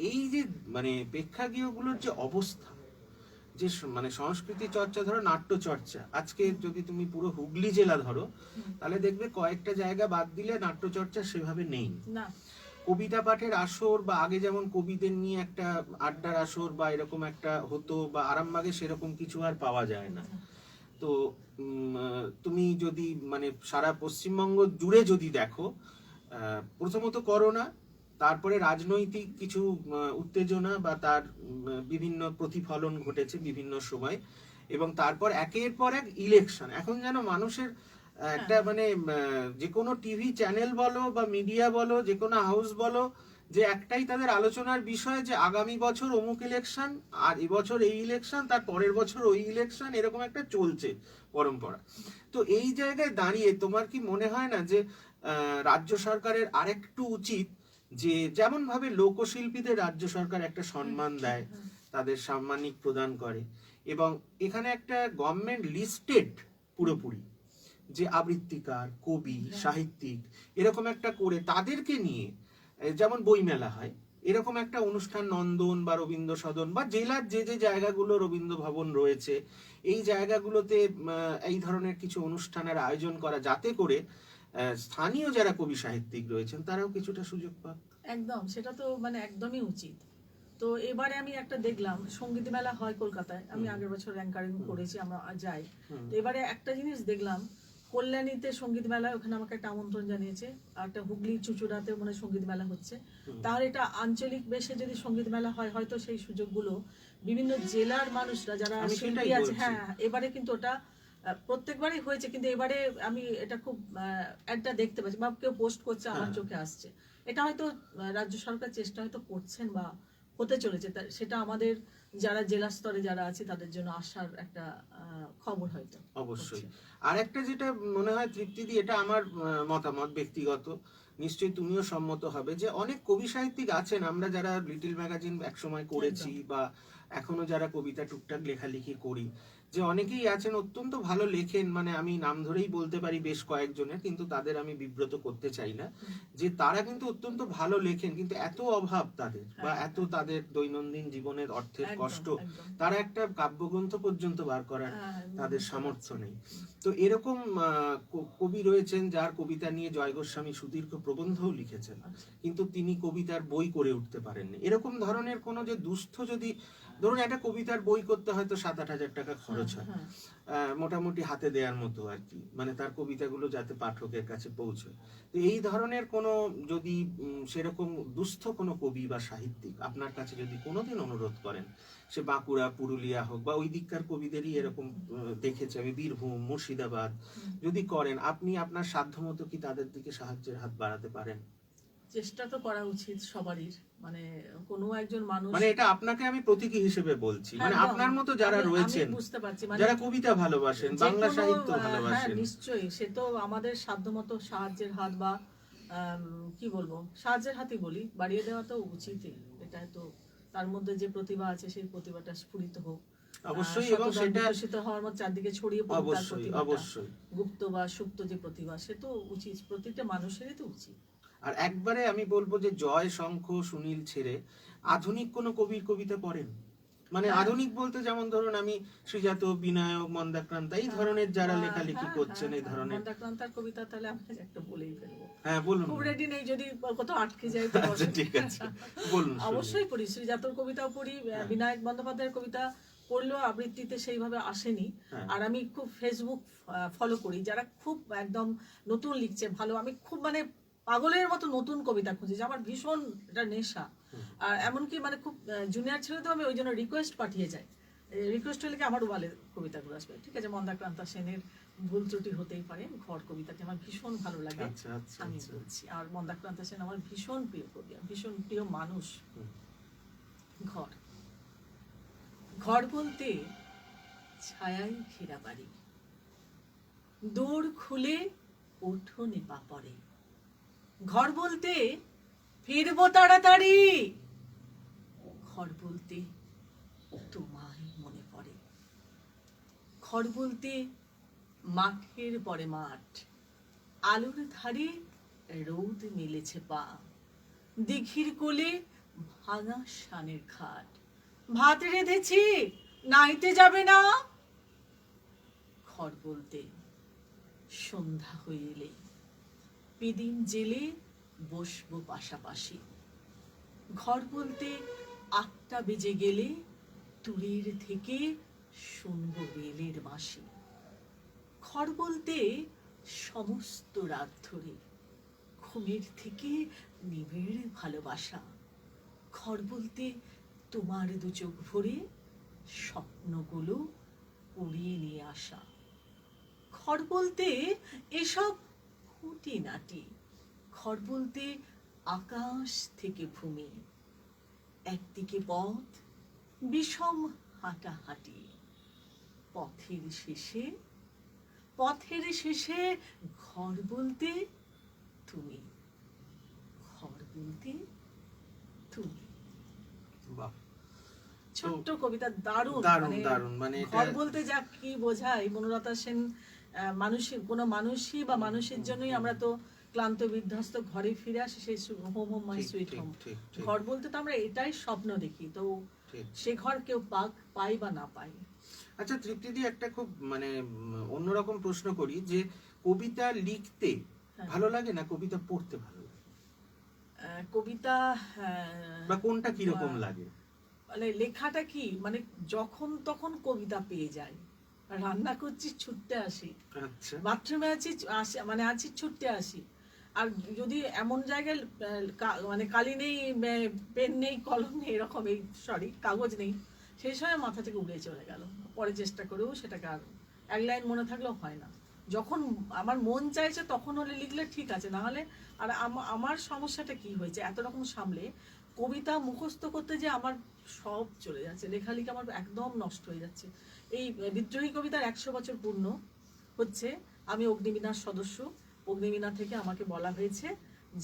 A: এই যে মানে প্রেক্ষাগৃহগুলোর যে অবস্থা, যে মানে সংস্কৃতি চর্চা, ধরো নাট্য চর্চা, আজকে যদি তুমি পুরো হুগলি জেলা ধরো তাহলে দেখবে কয়েকটা জায়গা বাদ দিলে নাট্য চর্চা সেভাবে নেই।
B: না,
A: কবিতা পাঠের আসর বা আগে যেমন কবিদের নিয়ে একটা আড্ডার আসর বা এরকম একটা হতো, বা আরামবাগে সেরকম কিছু আর পাওয়া যায় না। তো তুমি যদি মানে সারা পশ্চিমবঙ্গ জুড়ে যদি দেখো, প্রথমত করোনা, তারপরে রাজনৈতিক কিছু উত্তেজনা বা তার বিভিন্ন প্রতিফলন ঘটেছে বিভিন্ন সময়, এবং তারপর একের পর এক ইলেকশন। এখন যেন মানুষের একটা মানে যে কোনো টিভি চ্যানেল বলো বা মিডিয়া বলো, যে কোনো হাউস বলো, যে একটাই তাদের আলোচনার বিষয় যে আগামী বছর অমুক ইলেকশন, আর এবছর এই ইলেকশন, তার পরের বছর ওই ইলেকশন, এরকম একটা চলছে পরম্পরা। তো এই জায়গায় দাঁড়িয়ে তোমার কি মনে হয় না যে রাজ্য সরকারের আরেকটু উচিত, যে যেমন ভাবে লোকশিল্পীদের রাজ্য সরকার একটা সম্মান দেয়, তাদের সাম্মানিক প্রদান করে, এবং এখানে একটা গভর্নমেন্ট লিস্টেড পুরোপুরি যে আবৃত্তিকার, কবি, সাহিত্যিক, এরকম একটা করে তাদেরকে নিয়ে, যেমন বইমেলা হয়, এরকম একটা অনুষ্ঠান নন্দন বা রবীন্দ্র সদন বা জেলার যে যে জায়গাগুলো রবীন্দ্র ভবন রয়েছে, এই জায়গাগুলোতে এই ধরনের কিছু অনুষ্ঠানের আয়োজন করা, যাতে করে স্থানীয় যারা কবি সাহিত্যিক রয়েছেন তারাও কিছুটা সুযোগ পাক।
B: একদম, সেটা তো মানে একদমই উচিত। তো এবারে আমি একটা দেখলাম সঙ্গীত মেলা হয় কলকাতায়, আমি আগের বছর অ্যাঙ্কারিং করেছি, আমরা যাই। তো এবারে একটা জিনিস দেখলাম, কল্যাণীতে সঙ্গীত মেলা, ওখানে আমাকে একটা আমন্ত্রণ জানিয়েছে, আর একটা হুগলি চুচুড়াতে মানে সঙ্গীত মেলা হচ্ছে। তাহলে এটা আঞ্চলিক বেশে যদি সঙ্গীত মেলা হয়, হয়তো সেই সুযোগগুলো বিভিন্ন জেলার মানুষরা যারা শিল্পী আছে, হ্যাঁ, এবারে কিন্তু ওটা প্রত্যেকবারই হয়েছে, কিন্তু এবারে আমি এটা খুব একটা দেখতে পাচ্ছি বা কেউ পোস্ট করছে, আমার চোখে আসছে। এটা হয়তো রাজ্য সরকার চেষ্টা হয়তো করছেন বা হতে চলেছে, সেটা আমাদের যারা জেলা স্তরে যারা আছে তাদের জন্য আসার একটা খবর হয়তো।
A: অবশ্যই। আর একটা যেটা মনে হয় তৃপ্তিদি, এটা আমার মতামত ব্যক্তিগত, নিশ্চয়ই তুমিও সম্মত হবে, যে অনেক কবি সাহিত্যিক আছেন, আমরা যারা লিটল ম্যাগাজিন একসময় করেছি বা এখনো যারা কবিতা টুকটাক লেখালেখি করি, যে অনেকেই আছেন অত্যন্ত ভালো লেখেন, মানে আমি নাম ধরেই বলতে পারি বেশ কয়েকজনের, কিন্তু তাদের আমি বিব্রত করতে চাই না, যে তারা কিন্তু অত্যন্ত ভালো লেখেন, কিন্তু এত অভাব তাদের, বা এত তাদের দৈনন্দিন জীবনের অর্থের কষ্ট, তারা একটা কাব্যগ্রন্থ পর্যন্ত বার করার তাদের সামর্থ্য নেই। তো এরকম কবি রয়েছেন যার কবিতা নিয়ে জয় গোস্বামী সুদীর্ঘ প্রবন্ধও লিখেছেন, কিন্তু তিনি কবিতার বই করে উঠতে পারেননি। এরকম ধরনের কোনো যে দুস্থ, যদি ধরুন একটা কবিতার বই করতে হয়তো 7-8 হাজার টাকা খরচ হয়, মোটামুটি হাতে দেওয়ার মতো আর কি, মানে তার কবিতাগুলো যাতে পাঠকের কাছে পৌঁছয়। তো এই ধরনের কোনো যদি সেরকম দুস্থ কোনো কবি বা সাহিত্যিক আপনার কাছে যদি কোনোদিন অনুরোধ করেন, সে বাঁকুড়া, পুরুলিয়া হোক, বা ওই দিককার কবিদেরই এরকম দেখেছি আমি, বীরভূম, মুর্শিদাবাদ, যদি করেন, আপনি আপনার সাধ্যমতো কি তাদের দিকে সাহায্যের হাত বাড়াতে পারেন?
B: চেষ্টা তো করা উচিত সবারই, মানে কোনো একজন মানুষ,
A: মানে এটা আপনাকে আমি প্রতীকী হিসেবে বলছি, মানে আপনার মতো যারা রয়েছেন,
B: বুঝতে পারছি,
A: যারা কবিতা ভালোবাসেন, বাংলা সাহিত্য ভালোবাসেন,
B: নিশ্চয়ই সে তো আমাদের সাধ্যমতো সাহায্যের হাত বা কি বলবো, সাহায্যের হাতই বলি, বাড়িয়ে দেওয়া তো উচিতই। এটা তো তার মধ্যে যে প্রতিভা আছে সেই প্রতিভাটা স্ফুরিত হোক
A: অবশ্যই, এবং সেটা
B: বিকশিত হওয়ার মতো চারদিকে ছড়িয়ে পড়ুক তার প্রতিভাটা,
A: অবশ্যই
B: গুপ্ত বা সুপ্ত যে প্রতিভা, সে তো উচিত, প্রত্যেকটা মানুষেরই তো উচিত।
A: আর একবারে আমি বলবো যে জয়, শঙ্খ, সুনীল ছেড়ে আধুনিক কোন কবির কবিতা পড়েন, মানে আধুনিক বলতে যেমন ধরুন আমি শ্রীজাত, বিনায়ক, মন্দাক্রান্ত, এই ধরনের যারা লেখালেখি করছেন, এই ধরনের
B: মন্দাক্রান্তার কবিতা তাহলে আমি একটা বলেই ফেলবো।
A: হ্যাঁ বলুন,
B: খুব রেডি নেই, যদি কত আটকে যায়।
A: ঠিক আছে বলুন।
B: অবশ্যই পড়ি, শ্রীজাতর কবিতাও পড়ি, বিনায়ক বন্দ্যোপাধ্যায়ের কবিতা পড়লেও আবৃত্তিতে সেইভাবে আসেনি। আর আমি খুব ফেসবুক ফলো করি, যারা খুব একদম নতুন লিখছে ভালো, আমি খুব মানে পাগলের মতো নতুন কবিতা খুঁজি, যে আমার ভীষণ এটা নেশা। আর এমনকি মানে খুব জুনিয়র ছেলে তো আমি ওই জন্য রিকোয়েস্ট পাঠিয়ে যাই, রিকোয়েস্ট হলে কি আমার ওয়ালে কবিতাগুলো আসবে, ঠিক আছে। মন্দাক্রান্তা সেনের ভুল ত্রুটি হতেই পারে, ঘর কবিতাটি আমার ভীষণ ভালো লাগে, আমি বলছি। আর মন্দাক্রান্তা সেন আমার ভীষণ প্রিয় কবি, ভীষণ প্রিয় মানুষ। ঘর, ঘর বলতে ছায়াই ঘেরা বাড়ি, দৌড় খুলে উঠোনে পা পড়ে। ঘর বলতে ফিরবো তাড়াতাড়ি, ঘর বলতে তোমায় মনে পড়ে। ঘর বলতে মাঠের পরে মাঠ, আলোর ধারে রোদ মেলেছে পা, দিঘির কোলে ভাঙা শানের খাট, ভাত রেঁধেছি নাইতে যাবে না। ঘর বলতে সন্ধ্যা হয়ে এলে পিদিম জেলে বসবো পাশাপাশি। ঘর বলতে 8টা বেজে গেলে দূরের থেকে শুনবো রেলের বাঁশি। ঘর বলতে সমস্ত রাত ধরে ঘুমের থেকে নিবিড় ভালোবাসা। ঘর বলতে তোমার দু চোখ ভরে স্বপ্নগুলো উড়িয়ে নিয়ে আসা। ঘর বলতে এসব খুঁটিনাটি। ঘর বলতে আকাশ থেকে ভূমি, একদিকে পথ বিষম হাঁটাহাঁটি, পথের শেষে ঘর বলতে তুমি, ঘর বলতে তুমি।
A: বাহ,
B: ছোট্ট কবিতা, দারুণ
A: দারুণ দারুণ। মানে
B: ঘর
A: এটা
B: বলতে যা কি বোঝায়। বনলতা সেন মানুষের কোনো মানুষই বা মানুষের জন্যই আমরা তো ক্লান্ত বিধ্বস্ত ঘরে ফিরে আসি, সেই হোম হোম মাই
A: ঠিক,
B: সুইট
A: ঠিক,
B: হোম।
A: ঠিক, ঠিক,
B: ঘর বলতে তো আমরা এটাই স্বপ্ন দেখি, তো
A: ঠিক।
B: সে ঘর কেউ পাই বা না পাই।
A: আচ্ছা তৃপ্তিদি, একটা খুব মানে অন্যরকম প্রশ্ন করি, যে কবিতা লিখতে
B: হ্যাঁ।
A: ভালো লাগে না কবিতা পড়তে ভালো লাগে,
B: কবিতা
A: বা কোনটা কিরকম লাগে?
B: মানে লেখাটা কি, মানে যখন তখন কবিতা পেয়ে যাই। রান্না করছি ছুটতে আসি,
A: আচ্ছা,
B: বাথরুমে আছি মানে আছি ছুটতে আসি। আর যদি এমন জায়গায় মানে কালি নেই, পেন নেই, কলম নেই, এরকম এই কাগজ নেই, সেই সময় মাথা থেকে উড়ে চলে গেল। পরে চেষ্টা করেও সেটাকে আর এক লাইন মনে থাকলেও হয় না। যখন আমার মন চাইছে তখন হলে লিখলে ঠিক আছে, না হলে। আর আমার সমস্যাটা কি হয়েছে, এত রকম সামলে কবিতা মুখস্থ করতে যে আমার সব চলে যাচ্ছে, লেখালেখি আমার একদম নষ্ট হয়ে যাচ্ছে। এই বিদ্রোহী কবিতার 100 বছর পূর্ণ হচ্ছে, আমি অগ্নিবীণার সদস্য। অগ্নিবীণা থেকে আমাকে বলা হয়েছে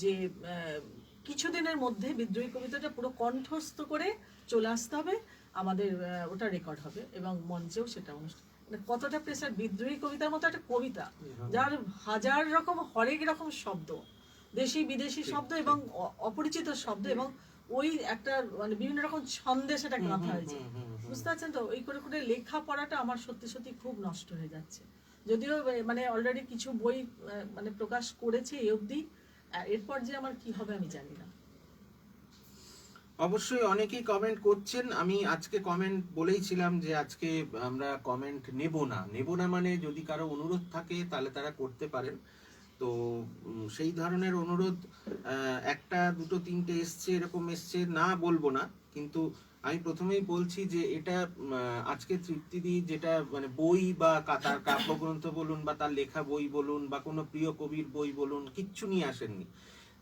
B: যে কিছুদিনের মধ্যে বিদ্রোহী কবিতাটা পুরো কণ্ঠস্থ করে চলে আসতে হবে, আমাদের ওটা রেকর্ড হবে এবং মঞ্চেও সেটা অনুষ্ঠান। মানে কতটা প্রেসার! বিদ্রোহী কবিতার মতো একটা কবিতা যার হাজার রকম হরেক রকম শব্দ, দেশি বিদেশি শব্দ এবং অপরিচিত শব্দ, এবং ওই একটা মানে বিভিন্ন রকম ছন্দে সেটা গাঁথা হয়েছে। বুঝতে পারছেন তো? এই করে করে লেখা পড়াটা আমার সত্যি সত্যি খুব নষ্ট হয়ে যাচ্ছে। যদিও মানে অলরেডি কিছু বই মানে প্রকাশ করেছে এই অবধি, এরপর যে আমার কি হবে আমি জানি না।
A: অবশ্যই অনেকেই কমেন্ট করছেন। আমি আজকে কমেন্ট বলেইছিলাম যে আজকে আমরা কমেন্ট নেব না, মানে যদি কারো অনুরোধ থাকে তাহলে তারা করতে পারেন। তো সেই ধরনের অনুরোধ একটা দুটো তিনটে এসছে, এরকম এসছে, না বলবো না। কিন্তু আমি প্রথমেই বলছি যে এটা আজকে তৃপ্তিদি যেটা মানে বই বা তার কাব্যগ্রন্থ বলুন বা তার লেখা বই বলুন বা কোনো প্রিয় কবির বই বলুন, কিচ্ছু নিয়ে আসেননি।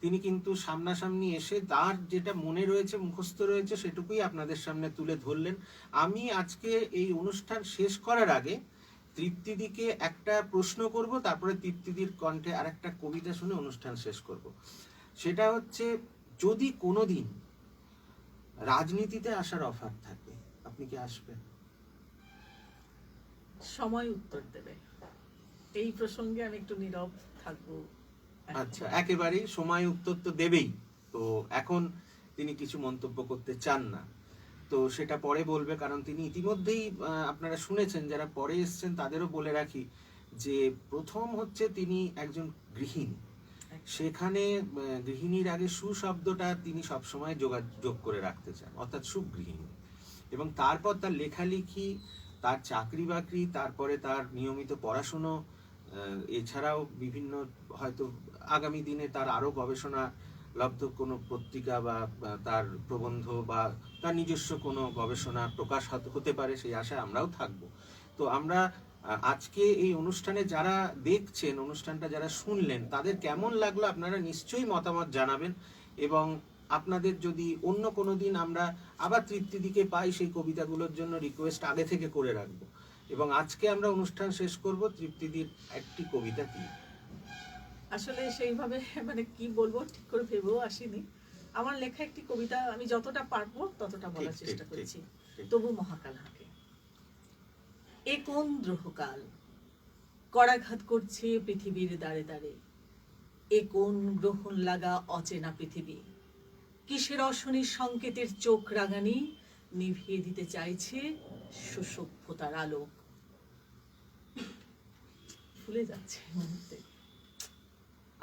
A: তিনি কিন্তু সামনাসামনি এসে তার যেটা মনে রয়েছে, মুখস্থ রয়েছে, সেটুকুই আপনাদের সামনে তুলে ধরলেন। আমি আজকে এই অনুষ্ঠান শেষ করার আগে তৃপ্তিদিকে একটা প্রশ্ন করব, তারপরে তৃপ্তিদির কণ্ঠে আরেকটা কবিতা শুনে অনুষ্ঠান শেষ করব। সেটা হচ্ছে, যদি কোনোদিন রাজনীতিতে আসার অফার থাকে, আপনি কি আসবেন?
B: সময় উত্তর দেবে। এই প্রসঙ্গে আমি একটু নীরব থাকবো।
A: আচ্ছা, একেবারেই সময় উত্তর তো দেবেই। তো এখন তিনি কিছু মন্তব্য করতে চান না, তো সেটা পরে বলবে, কারণ তিনি ইতিমধ্যেই আপনারা শুনেছেন, যারা পরে এসছেন তাদেরও বলে রাখি যে প্রথম হচ্ছে তিনি একজন গৃহিণী। সেখানে গৃহিণীর আগে সুশব্দটা তিনি সবসময় যোগ করে রাখতে চান, অর্থাৎ সুগৃহিণী। এবং তারপর তার লেখালেখি, তার চাকরি বাকরি, তারপরে তার নিয়মিত পড়াশুনো, এছাড়াও বিভিন্ন হয়তো আগামী দিনে তার আরো গবেষণা লব্ধ কোনো পত্রিকা বা তার প্রবন্ধ বা তার নিজস্ব কোনো গবেষণা প্রকাশ হতে পারে, সেই আশায় আমরাও থাকবো। তো আমরা আজকে এই অনুষ্ঠানে যারা দেখছেন, অনুষ্ঠানটা যারা শুনলেন, তাদের কেমন লাগলো আপনারা নিশ্চয়ই মতামত জানাবেন। এবং আপনাদের যদি অন্য কোনো দিন আমরা আবার তৃপ্তিদিকে পাই, সেই কবিতাগুলোর জন্য রিকোয়েস্ট আগে থেকে করে রাখবো। এবং আজকে আমরা অনুষ্ঠান শেষ করব তৃপ্তিদির একটি কবিতা দিয়ে।
B: আসলে সেইভাবে মানে কি বলবো ঠিক করে ভেবেও আসিনি। আমার লেখা একটি কবিতা আমি যতটা পারবো ততটা বলার চেষ্টা করেছি। তবু মহাকাল হাঁকে। এ কোন দ্রোহকাল করাঘাত করছে পৃথিবীর দ্বারে দ্বারে, এ কোন গ্রহণ লাগা অচেনা পৃথিবী, কিসের অশনির সংকেতের চোখ রাঙানি নিভিয়ে দিতে চাইছে সুসভ্যতার আলোক। ভুলে যাচ্ছে এই মুহূর্তে।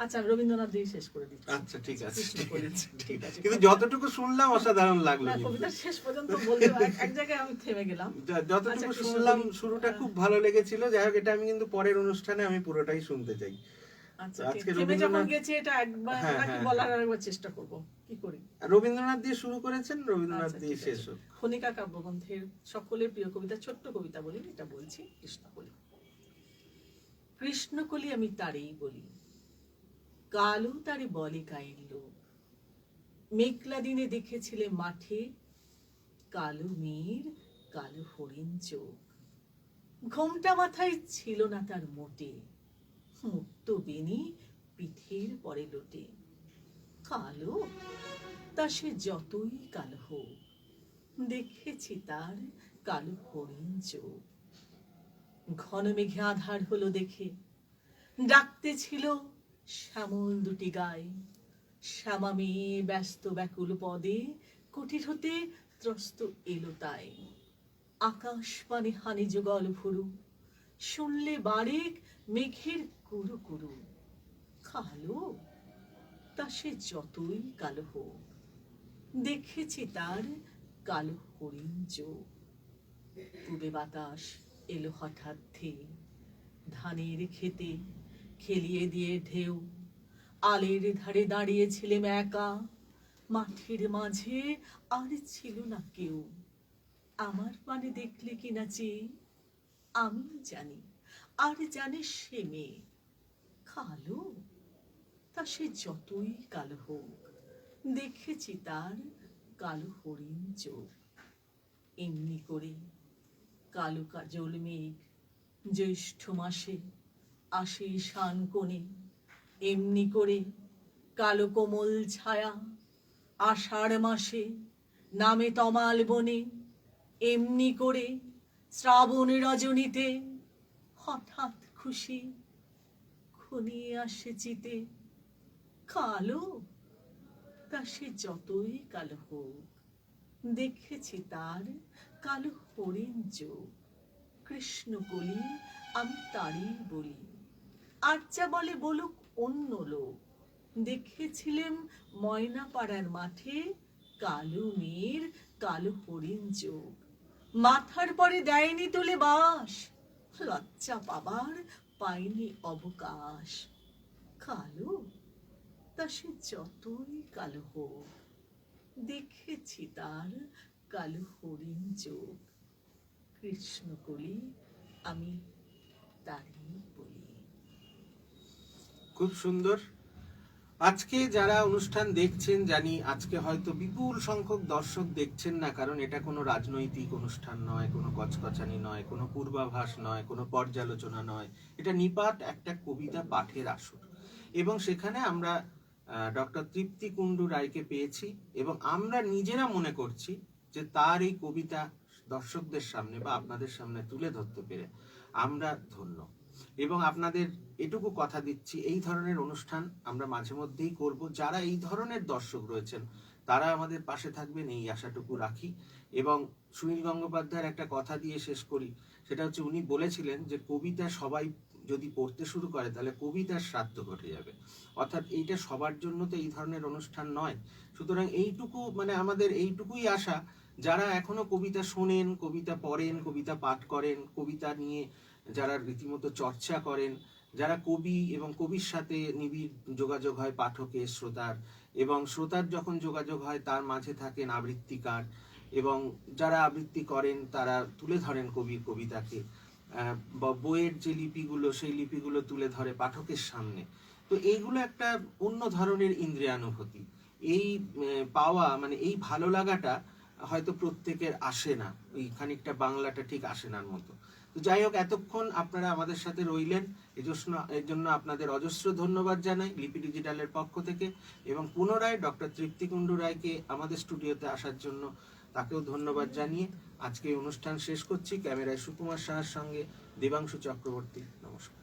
B: আচ্ছা, রবীন্দ্রনাথ দিয়ে শেষ করে দিচ্ছি।
A: আচ্ছা, ঠিক আছে,
B: কৃষ্ণ
A: ঠিক
B: কলি।
A: আছে, ঠিক আছে।
B: আছে।
A: কিন্তু যতটুকু শুনলাম অসাধারণ লাগলো
B: না,
A: কিন্তু।
B: কবিতার শেষ পর্যন্ত বলতে এক জায়গায় আমি থেমে গেলাম। আচ্ছা,
A: যতটুকু
B: কৃষ্ণ
A: শুনলাম
B: কলি।
A: শুরুটা খুব ভালো লেগেছিল। যাই হোক, এটা আমি কিন্তু পরের অনুষ্ঠানে আমি পুরোটাই শুনতে চাই।
B: আচ্ছা,
A: আজকে
B: থেমে যখন
A: রবীন্দ্রনাথ,
B: গেছি এটা একবার
A: হ্যাঁ,
B: নাকি
A: হ্যাঁ,
B: বলার আরেকবার চেষ্টা করব, কি করি।
A: রবীন্দ্রনাথ দিয়ে শুরু করেছেন, রবীন্দ্রনাথ
B: আচ্ছা,
A: দিয়ে
B: ঠিক
A: শেষ
B: আছে।
A: হোক।
B: খনিকা কাব্যগ্রন্থের সকলের প্রিয় কবিতা, ছোট্ট কবিতা বলি, এটা বলছি। কৃষ্ণকলি। কৃষ্ণকলি আমি তারেই বলি, কালো তারে বলে গায়ের লোক। মেঘলা দিনে দেখেছিলে মাঠে, কালো মেয়ের কালো হরিণ চোখ। ঘোমটা মাথায় ছিল না তার মোটে, মুক্ত বেনি পিঠের পরে লোটে। কালো তা সে যতই কালো হোক, দেখেছি তার কালো হরিণ চোখ। ঘন মেঘে আধার হলো দেখে, ডাকতে ছিল শ্যামল দুটি গায়ে। শ্যামা মেয়ে ব্যস্ত ব্যাকুল পদে, কুটির হতে ত্রস্ত এলো তাই। আকাশ পানে হানি যুগল ভুরু, শুনলে বারেক মেঘের কুরু কুরু। কালো তা সে যতই কালো হোক, দেখেছি তার কালো হরিণ চোখ। পূবে বাতাস এলো হঠাৎ ধেয়ে, ধানের খেতে খেলিয়ে দিয়ে ঢেউ। আলের ধারে দাঁড়িয়েছিলাম একা, মাঠের মাঝে আর ছিল না কেউ। আমার পানে দেখলে কিনা চেয়ে, আমি জানি আর জানে সে মেয়ে। কালো তা সে যতই কালো হোক, দেখেছি তার কালো হরিণ চোখ। এমনি করে কালো কাজল মেঘ জ্যৈষ্ঠ মাসে আসে শান কোণে। এমনি করে কালো কোমল ছায়া আষাঢ় মাসে নামে তমাল বনে। এমনি করে শ্রাবণ রজনীতে হঠাৎ খুশি ঘনিয়ে আসে চিতে। কালো তা সে যতই কালো হোক, দেখেছি তার কালো হরিণ চোখ। কৃষ্ণকলি আমি তারই বলি, আর যা বলে বলুক অন্য লোক। দেখেছিলেম ময়না পাড়ার মাঠে, কালো মেয়ের কালো হরিণ চোখ। মাথার পরে দেয়নি তুলে বাস, লজ্জা পাবার পাইনি অবকাশ। কালো তা সে যতই কালো হোক, দেখেছি তার কালো হরিণ চোখ। কৃষ্ণকলি আমি তারই বলি।
A: খুব সুন্দর। আজকে যারা অনুষ্ঠান দেখছেন, জানি আজকে হয়তো বিপুল সংখ্যক দর্শক দেখছেন না, কারণ এটা কোনো রাজনৈতিক অনুষ্ঠান নয়, কোনো কচকচানি নয়, কোনো পূর্বাভাস নয়, কোনো পর্যালোচনা নয়। এটা নিপাত একটা কবিতা পাঠের আসর, এবং সেখানে আমরা ডক্টর তৃপ্তি কুণ্ডু রায়কে পেয়েছি, এবং আমরা নিজেরা মনে করছি যে তার এই কবিতা দর্শকদের সামনে বা আপনাদের সামনে তুলে ধরতে পেরে আমরা ধন্য। এবং আপনাদের এটুকু কথা দিচ্ছি, এই ধরনের অনুষ্ঠান আমরা মাঝে মধ্যেই করব। যারা এই ধরনের দর্শক রয়েছেন তারা আমাদের পাশে থাকবেন, এই আশাটুকু রাখি। এবং সুনীল গঙ্গোপাধ্যায়ের একটা কথা দিয়ে শেষ করি, সেটা হচ্ছে উনি বলেছিলেন যে কবিতা সবাই যদি পড়তে শুরু করে তাহলে কবিতার শ্রাদ্ধ ঘটে যাবে। অর্থাৎ এইটা সবার জন্য তো এই ধরনের অনুষ্ঠান নয়। সুতরাং এইটুকু মানে আমাদের এইটুকুই আশা, যারা এখনো কবিতা শোনেন, কবিতা পড়েন, কবিতা পাঠ করেন, কবিতা নিয়ে যারা রীতিমতো চর্চা করেন, যারা কবি এবং কবির সাথে নিবিড় যোগাযোগ হয় পাঠকের, শ্রোতার, এবং শ্রোতার যখন যোগাযোগ হয় তার মাঝে থাকেন আবৃত্তিকার, এবং যারা আবৃত্তি করেন তারা তুলে ধরেন কবির কবিতাকে, বইয়ের যে লিপিগুলো সেই লিপিগুলো তুলে ধরে পাঠকের সামনে। তো এইগুলো একটা অন্য ধরনের ইন্দ্রিয়ানুভূতি। এই পাওয়া মানে এই ভালো লাগাটা হয়তো প্রত্যেকের আসে না, এই খানিকটা বাংলাটা ঠিক আসে না মতো। তো যাই হোক, এতক্ষণ আপনারা আমাদের সাথে রইলেন, এর জন্য আপনাদের অজস্র ধন্যবাদ জানাই লিপি ডিজিটালের পক্ষ থেকে। এবং পুনরায় ডক্টর তৃপ্তি কুণ্ডু রায়কে আমাদের স্টুডিওতে আসার জন্য তাকেও ধন্যবাদ জানিয়ে আজকে অনুষ্ঠান শেষ করছি। ক্যামেরায় সুকুমার সাহার সঙ্গে দেবাংশু চক্রবর্তী। নমস্কার।